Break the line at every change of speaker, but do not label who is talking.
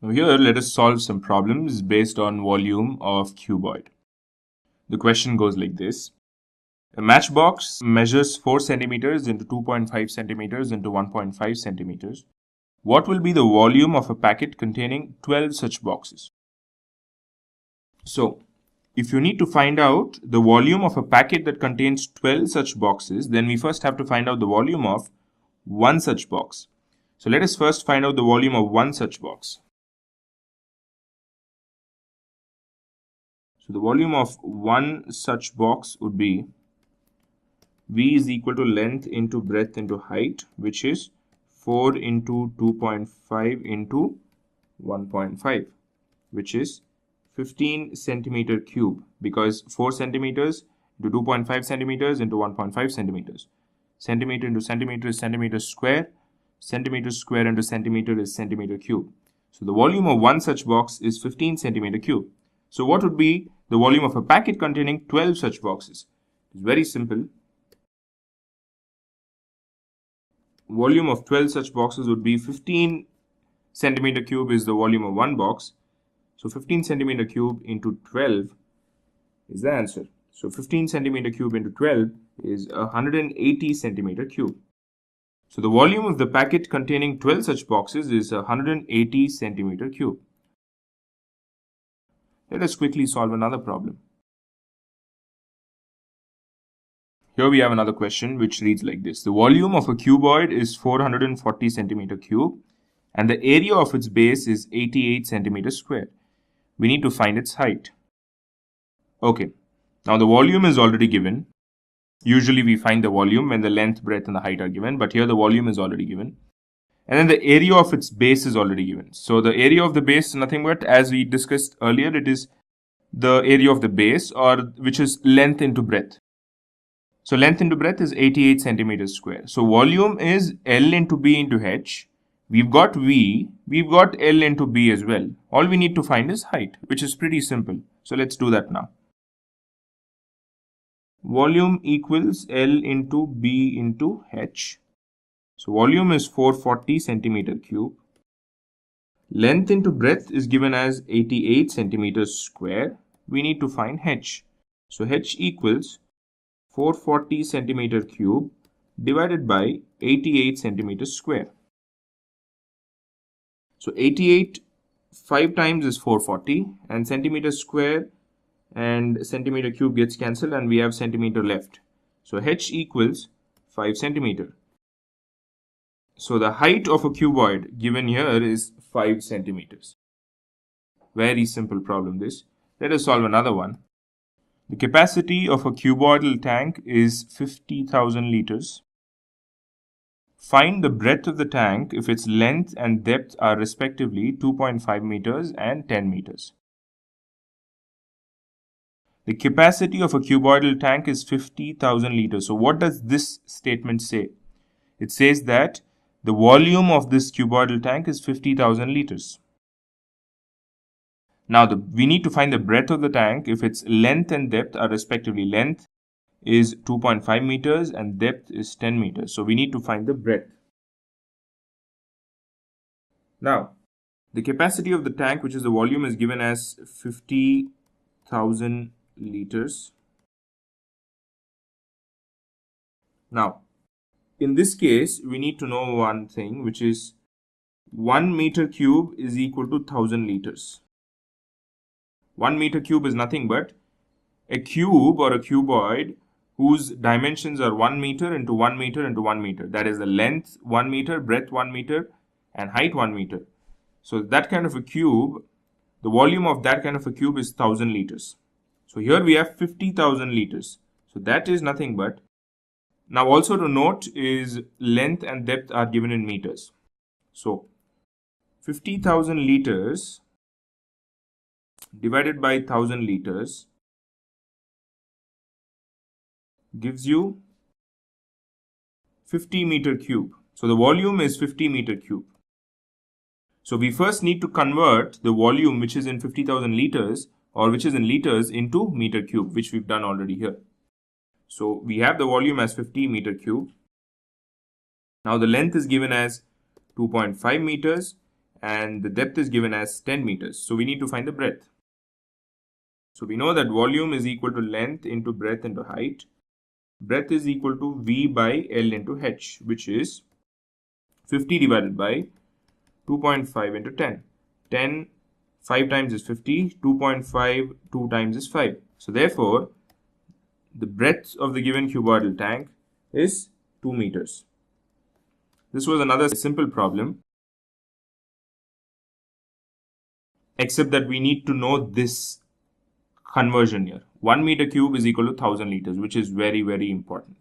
Now here, let us solve some problems based on volume of cuboid. The question goes like this. A matchbox measures 4 centimeters into 2.5 centimeters into 1.5 centimeters. What will be the volume of a packet containing 12 such boxes? So, if you need to find out the volume of a packet that contains 12 such boxes, then we first have to find out the volume of one such box. So let us first find out the volume of one such box. So the volume of one such box would be V is equal to length into breadth into height, which is 4 into 2.5 into 1.5, which is 15 centimeter cube, because 4 centimeters into 2.5 centimeters into 1.5 centimeters. Centimeter into centimeter is centimeter square. Centimeter square into centimeter is centimeter cube. So the volume of one such box is 15 centimeter cube. So what would be the volume of a packet containing 12 such boxes? It's very simple. Volume of 12 such boxes would be 15 centimeter cube is the volume of one box. So 15 centimeter cube into 12 is the answer. So 15 centimeter cube into 12 is 180 centimeter cube. So the volume of the packet containing 12 such boxes is 180 centimeter cube. Let us quickly solve another problem. Here we have another question which reads like this. The volume of a cuboid is 440 centimeter cube and the area of its base is 88 centimeters square. We need to find its height. Okay, now the volume is already given. Usually we find the volume when the length, breadth and the height are given, but here the volume is already given. And then the area of its base is already given. So the area of the base is nothing but, as we discussed earlier, it is the area of the base, or which is length into breadth. So length into breadth is 88 centimeters square. So volume is L into B into H. We've got V, we've got L into B as well. All we need to find is height, which is pretty simple. So let's do that now. Volume equals L into B into H. So volume is 440 centimeter cube. Length into breadth is given as 88 centimeters square. We need to find H. So H equals 440 centimeter cube divided by 88 centimeters square. So 88 5 times is 440 and centimeter square and centimeter cube gets cancelled and we have centimeter left. So H equals 5 centimeter. So the height of a cuboid given here is 5 centimeters. Very simple problem this. Let us solve another one. The capacity of a cuboidal tank is 50,000 liters. Find the breadth of the tank if its length and depth are respectively 2.5 meters and 10 meters. The capacity of a cuboidal tank is 50,000 liters. So what does this statement say? It says that the volume of this cuboidal tank is 50,000 liters. Now we need to find the breadth of the tank if its length and depth are respectively, length is 2.5 meters and depth is 10 meters. So we need to find the breadth. Now the capacity of the tank, which is the volume, is given as 50,000 liters. Now in this case we need to know one thing, which is 1 meter cube is equal to 1000 liters. 1 meter cube is nothing but a cube or a cuboid whose dimensions are 1 meter into 1 meter into 1 meter. That is the length 1 meter, breadth 1 meter and height 1 meter. So that kind of a cube, the volume of that kind of a cube is 1000 liters. So here we have 50,000 liters. So that is nothing but, now also to note is length and depth are given in meters. So 50,000 liters divided by 1000 liters gives you 50 meter cube. So the volume is 50 meter cube. So we first need to convert the volume which is in 50,000 liters or which is in liters into meter cube, which we've done already here. So we have the volume as 50 meter cube. Now the length is given as 2.5 meters and the depth is given as 10 meters. So we need to find the breadth. So we know that volume is equal to length into breadth into height. Breadth is equal to V by L into H, which is 50 divided by 2.5 into 10. 10, 5 times is 50, 2.5, 2 times is 5. So therefore, the breadth of the given cuboidal tank is 2 meters. This was another simple problem, except that we need to know this conversion here. 1 meter cube is equal to 1000 liters, which is very, very important.